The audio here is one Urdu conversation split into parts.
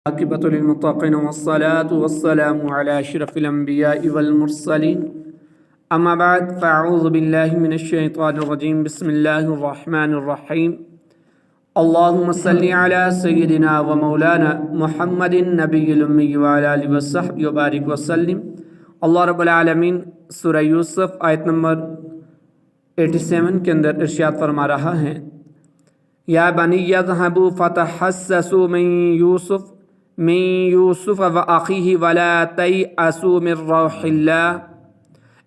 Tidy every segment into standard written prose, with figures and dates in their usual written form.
عاقبۃ للمتقین والصلاۃ والسلام علی اشرف الانبیاء والمرسلین اما بعد فاعوذ باللہ من الشیطان الرجیم بسم اللہ الرحمن الرحیم اللہم صلی علی سیدنا و مولانا محمد النبی الامی وعلی آلہ وصحبہ وبارک وسلم۔ اللہ رب العالمین سورہ یوسف آیت نمبر 87 کے اندر ارشاد فرما رہا ہے، یا بنی اذهبوا فتحسسوا من یوسف و اخیہ ولا تیأسوا من روح اللہ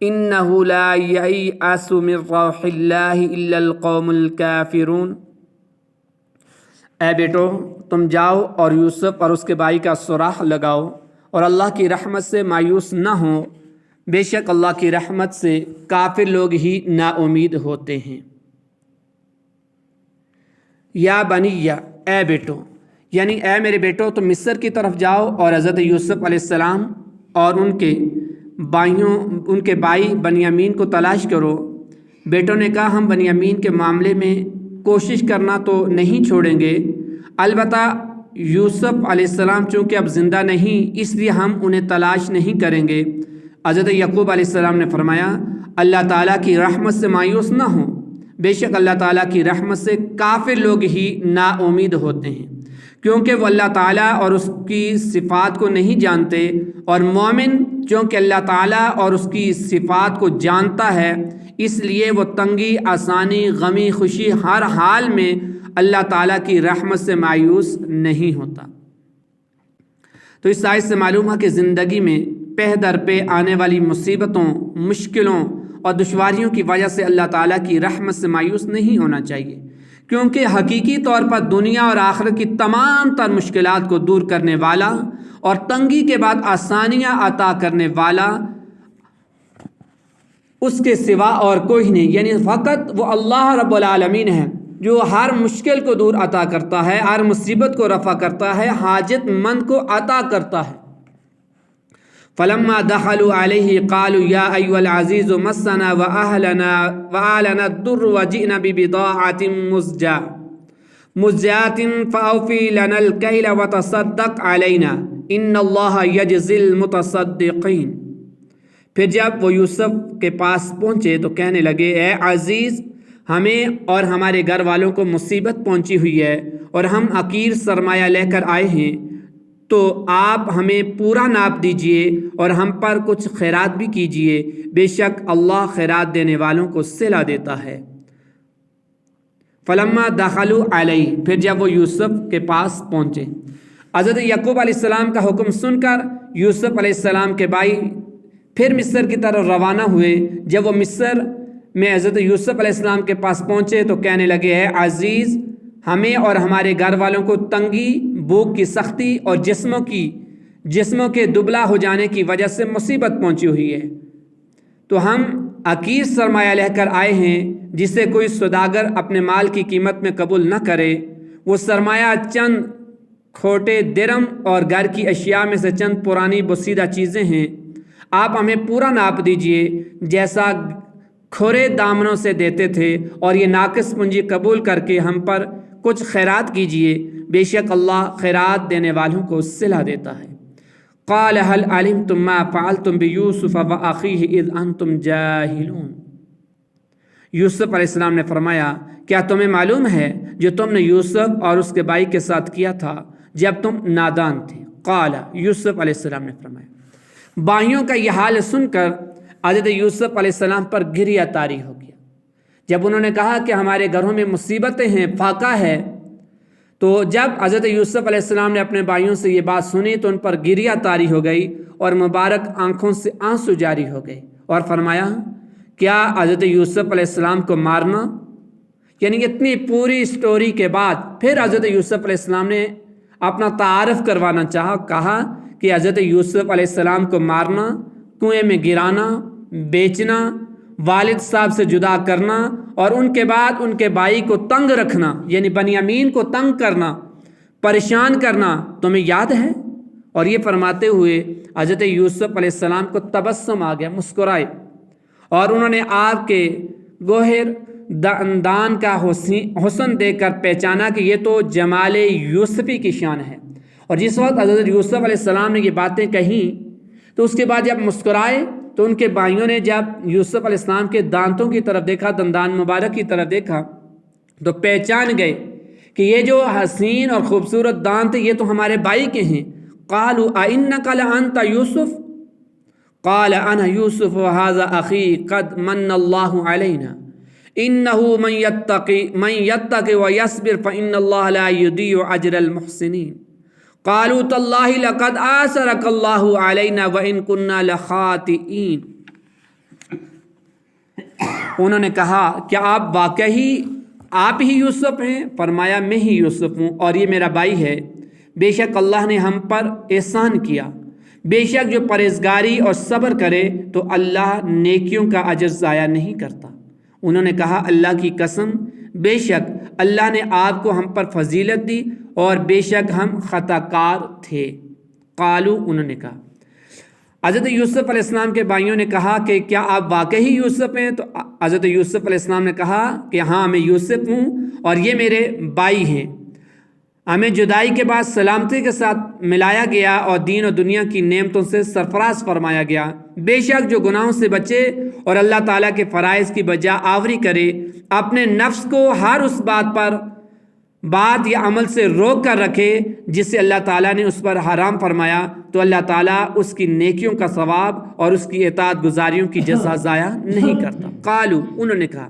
انہ لا ییأس من روح اللہ الا القوم الکافرون۔ اے بیٹو، تم جاؤ اور یوسف اور اس کے بھائی کا سراغ لگاؤ اور اللہ کی رحمت سے مایوس نہ ہو، بے شک اللہ کی رحمت سے کافر لوگ ہی نا امید ہوتے ہیں۔ یا بنی، اے بیٹو، یعنی اے میرے بیٹو، تم مصر کی طرف جاؤ اور حضرت یوسف علیہ السلام اور ان کے بھائی بنیامین کو تلاش کرو۔ بیٹوں نے کہا، ہم بنیامین کے معاملے میں کوشش کرنا تو نہیں چھوڑیں گے، البتہ یوسف علیہ السلام چونکہ اب زندہ نہیں، اس لیے ہم انہیں تلاش نہیں کریں گے۔ حضرت یعقوب علیہ السلام نے فرمایا، اللہ تعالیٰ کی رحمت سے مایوس نہ ہوں، بے شک اللہ تعالیٰ کی رحمت سے کافر لوگ ہی نا امید ہوتے ہیں، کیونکہ وہ اللہ تعالیٰ اور اس کی صفات کو نہیں جانتے، اور مومن چونکہ اللہ تعالیٰ اور اس کی صفات کو جانتا ہے، اس لیے وہ تنگی، آسانی، غمی، خوشی، ہر حال میں اللہ تعالیٰ کی رحمت سے مایوس نہیں ہوتا۔ تو اس آیت سے معلوم ہے کہ زندگی میں پہ در پہ آنے والی مصیبتوں، مشکلوں اور دشواریوں کی وجہ سے اللہ تعالیٰ کی رحمت سے مایوس نہیں ہونا چاہیے، کیونکہ حقیقی طور پر دنیا اور آخرت کی تمام تر مشکلات کو دور کرنے والا اور تنگی کے بعد آسانیاں عطا کرنے والا اس کے سوا اور کوئی نہیں، یعنی فقط وہ اللہ رب العالمین ہے جو ہر مشکل کو دور عطا کرتا ہے، ہر مصیبت کو رفع کرتا ہے، حاجت مند کو عطا کرتا ہے۔ فلما دخلوا علیہ قالوا یا ایھا العزیز مسنا وآلنا الضر وجئنا ببضاعۃ مزجاۃ فأوفی لنا الکیل وتصدق علینا ان اللہ یجزی المتصدقین۔ پھر جب وہ یوسف کے پاس پہنچے تو کہنے لگے، اے عزیز، ہمیں اور ہمارے گھر والوں کو مصیبت پہنچی ہوئی ہے اور ہم حقیر سرمایہ لے کر آئے ہیں، تو آپ ہمیں پورا ناپ دیجئے اور ہم پر کچھ خیرات بھی کیجئے، بے شک اللہ خیرات دینے والوں کو صلہ دیتا ہے۔ فلما دخلوا علیہ، پھر جب وہ یوسف کے پاس پہنچے، حضرت یعقوب علیہ السلام کا حکم سن کر یوسف علیہ السلام کے بھائی پھر مصر کی طرف روانہ ہوئے۔ جب وہ مصر میں حضرت یوسف علیہ السلام کے پاس پہنچے تو کہنے لگے، اے عزیز، ہمیں اور ہمارے گھر والوں کو تنگی، بھوک کی سختی اور جسموں کے دبلا ہو جانے کی وجہ سے مصیبت پہنچی ہوئی ہے، تو ہم حقیر سرمایہ لے کر آئے ہیں جسے کوئی سوداگر اپنے مال کی قیمت میں قبول نہ کرے۔ وہ سرمایہ چند کھوٹے درم اور گھر کی اشیاء میں سے چند پرانی بوسیدہ چیزیں ہیں، آپ ہمیں پورا ناپ دیجئے جیسا کھورے دامنوں سے دیتے تھے، اور یہ ناقص پونجی قبول کر کے ہم پر کچھ خیرات کیجئے، بے شک اللہ خیرات دینے والوں کو صلہ دیتا ہے۔ قال هل علمتم ما فعلتم بیوسف واخیہ اذ انتم جاہلون۔ یوسف علیہ السلام نے فرمایا، کیا تمہیں معلوم ہے جو تم نے یوسف اور اس کے بھائی کے ساتھ کیا تھا جب تم نادان تھے؟ قال، یوسف علیہ السلام نے فرمایا۔ بھائیوں کا یہ حال سن کر حضرت یوسف علیہ السلام پر گریہ طاری ہو گیا۔ جب انہوں نے کہا کہ ہمارے گھروں میں مصیبتیں ہیں، فاقہ ہے، تو جب حضرت یوسف علیہ السلام نے اپنے بھائیوں سے یہ بات سنی تو ان پر گریہ طاری ہو گئی اور مبارک آنکھوں سے آنسو جاری ہو گئے، اور فرمایا، کیا حضرت یوسف علیہ السلام کو مارنا؟ یعنی اتنی پوری سٹوری کے بعد پھر حضرت یوسف علیہ السلام نے اپنا تعارف کروانا چاہا، کہا کہ حضرت یوسف علیہ السلام کو مارنا، کنویں میں گرانا، بیچنا، والد صاحب سے جدا کرنا، اور ان کے بعد ان کے بھائی کو تنگ رکھنا، یعنی بنیامین کو تنگ کرنا، پریشان کرنا، تمہیں یاد ہے؟ اور یہ فرماتے ہوئے حضرت یوسف علیہ السلام کو تبسم آ گیا، مسکرائے، اور انہوں نے آپ کے گوہر دان کا حسن دیکھ کر پہچانا کہ یہ تو جمال یوسفی کی شان ہے، اور جس وقت حضرت یوسف علیہ السلام نے یہ باتیں کہیں تو اس کے بعد جب مسکرائے تو ان کے بھائیوں نے جب یوسف علیہ السلام کے دانتوں کی طرف دیکھا، دندان مبارک کی طرف دیکھا، تو پہچان گئے کہ یہ جو حسین اور خوبصورت دانت یہ تو ہمارے بھائی کے ہیں۔ قالوا أئنك لأنت يوسف قال أنا يوسف وهذا أخي قد من الله علينا إنه من يتقي ويصبر فإن الله لا يضيع أجر المحسنين قالوا تالله لقد آثرك الله علينا وإن كنا لخاطئين۔ انہوں نے کہا کیا آپ واقعی آپ ہی یوسف ہیں؟ فرمایا میں ہی یوسف ہوں اور یہ میرا بھائی ہے۔ بے شک اللہ نے ہم پر احسان کیا، بے شک جو پرہیزگاری اور صبر کرے تو اللہ نیکیوں کا اجر ضائع نہیں کرتا۔ انہوں نے کہا اللہ کی قسم بے شک اللہ نے آپ کو ہم پر فضیلت دی اور بے شک ہم خطا کار تھے۔ قالو انہوں نے کہا، حضرت یوسف علیہ السلام کے بھائیوں نے کہا کہ کیا آپ واقعی یوسف ہیں؟ تو حضرت یوسف علیہ السلام نے کہا کہ ہاں میں یوسف ہوں اور یہ میرے بھائی ہیں۔ ہمیں جدائی کے بعد سلامتی کے ساتھ ملایا گیا اور دین و دنیا کی نعمتوں سے سرفراز فرمایا گیا۔ بے شک جو گناہوں سے بچے اور اللہ تعالیٰ کے فرائض کی بجا آوری کرے، اپنے نفس کو ہر اس بات یا عمل سے روک کر رکھے جس سے اللہ تعالیٰ نے اس پر حرام فرمایا، تو اللہ تعالیٰ اس کی نیکیوں کا ثواب اور اس کی اطاعت گزاریوں کی جزا ضائع نہیں کرتا۔ قالو انہوں نے کہا،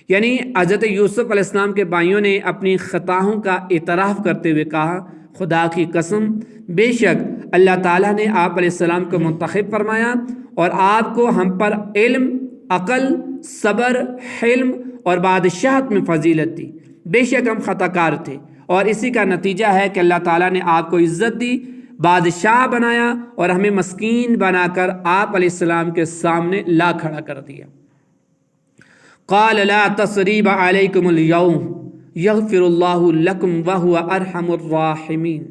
یعنی حضرت یوسف علیہ السلام کے بھائیوں نے اپنی خطاؤں کا اعتراف کرتے ہوئے کہا خدا کی قسم بے شک اللہ تعالیٰ نے آپ علیہ السلام کو منتخب فرمایا اور آپ کو ہم پر علم، عقل، صبر، حلم اور بادشاہت میں فضیلت دی۔ بے شک ہم خطا کار تھے اور اسی کا نتیجہ ہے کہ اللہ تعالیٰ نے آپ کو عزت دی، بادشاہ بنایا اور ہمیں مسکین بنا کر آپ علیہ السلام کے سامنے لا کھڑا کر دیا۔ قال لا تصریب علیکم اليوم یغفر اللہ لکم وہو ارحم الراحمین۔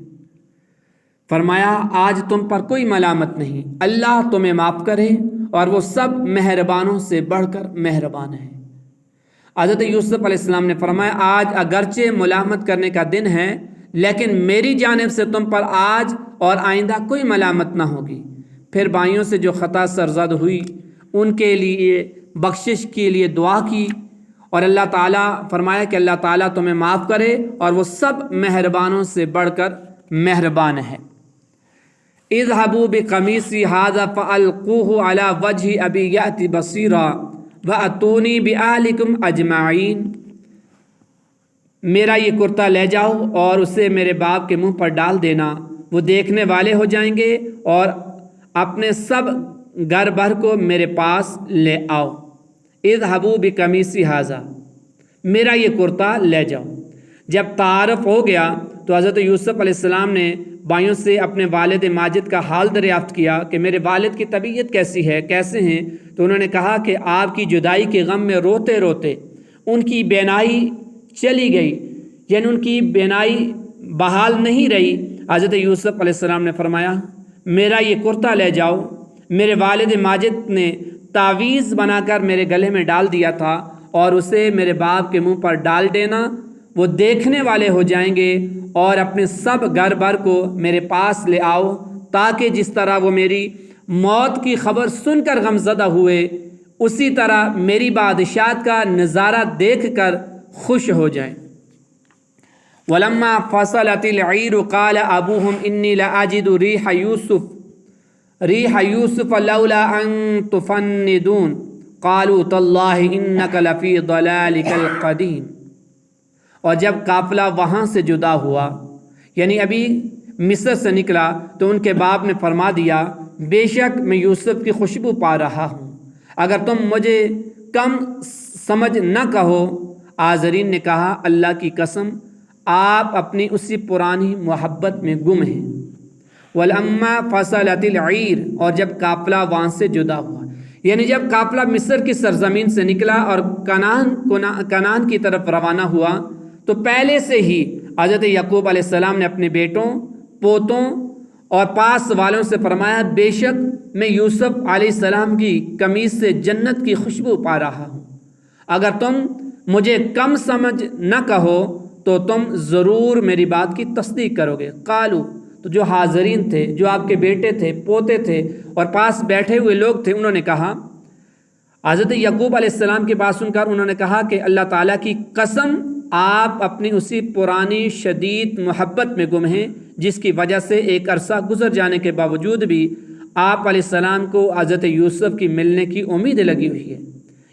فرمایا آج تم پر کوئی ملامت نہیں، اللہ تمہیں معاف کرے اور وہ سب مہربانوں سے بڑھ کر مہربان ہے۔ حضرت یوسف علیہ السلام نے فرمایا آج اگرچہ ملامت کرنے کا دن ہے لیکن میری جانب سے تم پر آج اور آئندہ کوئی ملامت نہ ہوگی۔ پھر بھائیوں سے جو خطا سرزد ہوئی ان کے لیے بخشش کے لیے دعا کی اور اللہ تعالیٰ فرمایا کہ اللہ تعالیٰ تمہیں معاف کرے اور وہ سب مہربانوں سے بڑھ کر مہربان ہے۔ اذهبوا بقمیصی ھذا فالقوه علی وجہ ابی یأتی بصیرا واتونی بأہلکم اجمعین۔ میرا یہ کرتا لے جاؤ اور اسے میرے باپ کے منہ پر ڈال دینا، وہ دیکھنے والے ہو جائیں گے، اور اپنے سب گھر بھر کو میرے پاس لے آؤ۔ اذهبوا بقمیصی ھذا، میرا یہ کرتا لے جاؤ۔ جب تعارف ہو گیا تو حضرت یوسف علیہ السلام نے بھائیوں سے اپنے والد ماجد کا حال دریافت کیا کہ میرے والد کی طبیعت کیسی ہے، کیسے ہیں؟ تو انہوں نے کہا کہ آپ کی جدائی کے غم میں روتے روتے ان کی بینائی چلی گئی، یعنی ان کی بینائی بحال نہیں رہی۔ حضرت یوسف علیہ السلام نے فرمایا میرا یہ کرتا لے جاؤ، میرے والد ماجد نے تعویذ بنا کر میرے گلے میں ڈال دیا تھا اور اسے میرے باپ کے منہ پر ڈال دینا، وہ دیکھنے والے ہو جائیں گے، اور اپنے سب گھر بھر کو میرے پاس لے آؤ تاکہ جس طرح وہ میری موت کی خبر سن کر غمزدہ ہوئے اسی طرح میری بادشاہت کا نظارہ دیکھ کر خوش ہو جائیں۔ وَلَمَّا فَصَلَتِ الْعِيرُ قَالَ أَبُوهُمْ إِنِّي لَأَجِدُ رِيحَ يُوسُفَ لَوْلَا أَن تُفَنِّدُونَ قَالُوا تَاللَّهِ إِنَّكَ لَفِي ضَلَالِكَ الْقَدِيمِ۔ اور جب قافلہ وہاں سے جدا ہوا، یعنی ابھی مصر سے نکلا، تو ان کے باپ نے فرما دیا بے شک میں یوسف کی خوشبو پا رہا ہوں، اگر تم مجھے کم سمجھ نہ کہو۔ آزرین نے کہا اللہ کی قسم آپ اپنی اسی پرانی محبت میں گم ہیں۔ وَلَمَّا فَصَلَتِ الْعِيرُ، اور جب قافلہ وہاں سے جدا ہوا، یعنی جب قافلہ مصر کی سرزمین سے نکلا اور کنعان کی طرف روانہ ہوا تو پہلے سے ہی حضرت یعقوب علیہ السلام نے اپنے بیٹوں، پوتوں اور پاس والوں سے فرمایا بے شک میں یوسف علیہ السلام کی قمیص سے جنت کی خوشبو پا رہا ہوں، اگر تم مجھے کم سمجھ نہ کہو تو تم ضرور میری بات کی تصدیق کرو گے۔ قالو تو جو حاضرین تھے، جو آپ کے بیٹے تھے، پوتے تھے اور پاس بیٹھے ہوئے لوگ تھے، انہوں نے کہا، حضرت یعقوب علیہ السلام کی بات سن کر انہوں نے کہا کہ اللہ تعالیٰ کی قسم، آپ اپنی اسی پرانی شدید محبت میں گم ہیں جس کی وجہ سے ایک عرصہ گزر جانے کے باوجود بھی آپ علیہ السلام کو حضرت یوسف کی ملنے کی امید لگی ہوئی ہے۔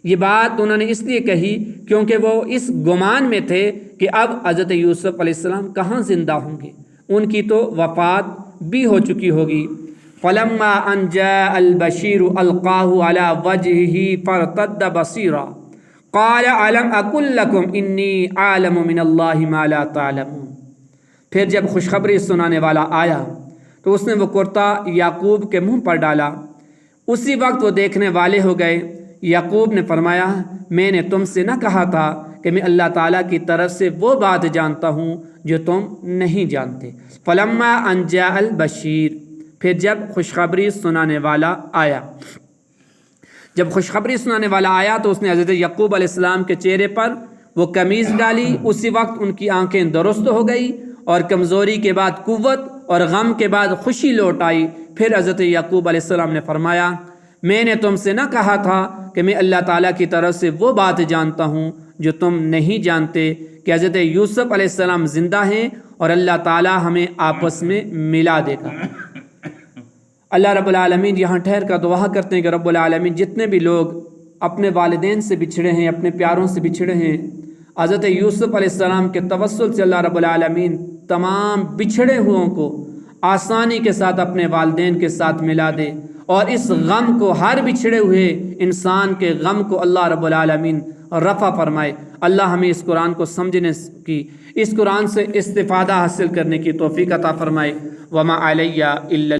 یہ بات انہوں نے اس لیے کہی کیونکہ وہ اس گمان میں تھے کہ اب حضرت یوسف علیہ السلام کہاں زندہ ہوں گے، ان کی تو وفات بھی ہو چکی ہوگی۔ فلما ان جاء البشیر القاہ علی وجہہ فارتد بصیرا قال الم اقل لکم انی اعلم من اللہ ما لا تعلمون۔ پھر جب خوشخبری سنانے والا آیا تو اس نے وہ کرتا یعقوب کے منہ پر ڈالا، اسی وقت وہ دیکھنے والے ہو گئے۔ یعقوب نے فرمایا، میں نے تم سے نہ کہا تھا کہ میں اللہ تعالیٰ کی طرف سے وہ بات جانتا ہوں جو تم نہیں جانتے۔ فلما ان جاء البشیر، پھر جب خوشخبری سنانے والا آیا، جب خوشخبری سنانے والا آیا تو اس نے حضرت یعقوب علیہ السلام کے چہرے پر وہ قمیض ڈالی، اسی وقت ان کی آنکھیں درست ہو گئی اور کمزوری کے بعد قوت اور غم کے بعد خوشی لوٹ آئی۔ پھر حضرت یعقوب علیہ السلام نے فرمایا، میں نے تم سے نہ کہا تھا کہ میں اللہ تعالیٰ کی طرف سے وہ بات جانتا ہوں جو تم نہیں جانتے، کہ حضرت یوسف علیہ السلام زندہ ہیں اور اللہ تعالیٰ ہمیں آپس میں ملا دے گا۔ اللہ رب العالمین یہاں ٹھہر کر دعا کرتے ہیں کہ رب العالمین جتنے بھی لوگ اپنے والدین سے بچھڑے ہیں، اپنے پیاروں سے بچھڑے ہیں، حضرت یوسف علیہ السلام کے توسل سے اللہ رب العالمین تمام بچھڑے ہوئوں کو آسانی کے ساتھ اپنے والدین کے ساتھ ملا دے، اور اس غم کو، ہر بچھڑے ہوئے انسان کے غم کو اللہ رب العالمین رفع فرمائے۔ اللہ ہمیں اس قرآن کو سمجھنے کی، اس قرآن سے استفادہ حاصل کرنے کی توفیق عطا فرمائے۔ وما علیہ الا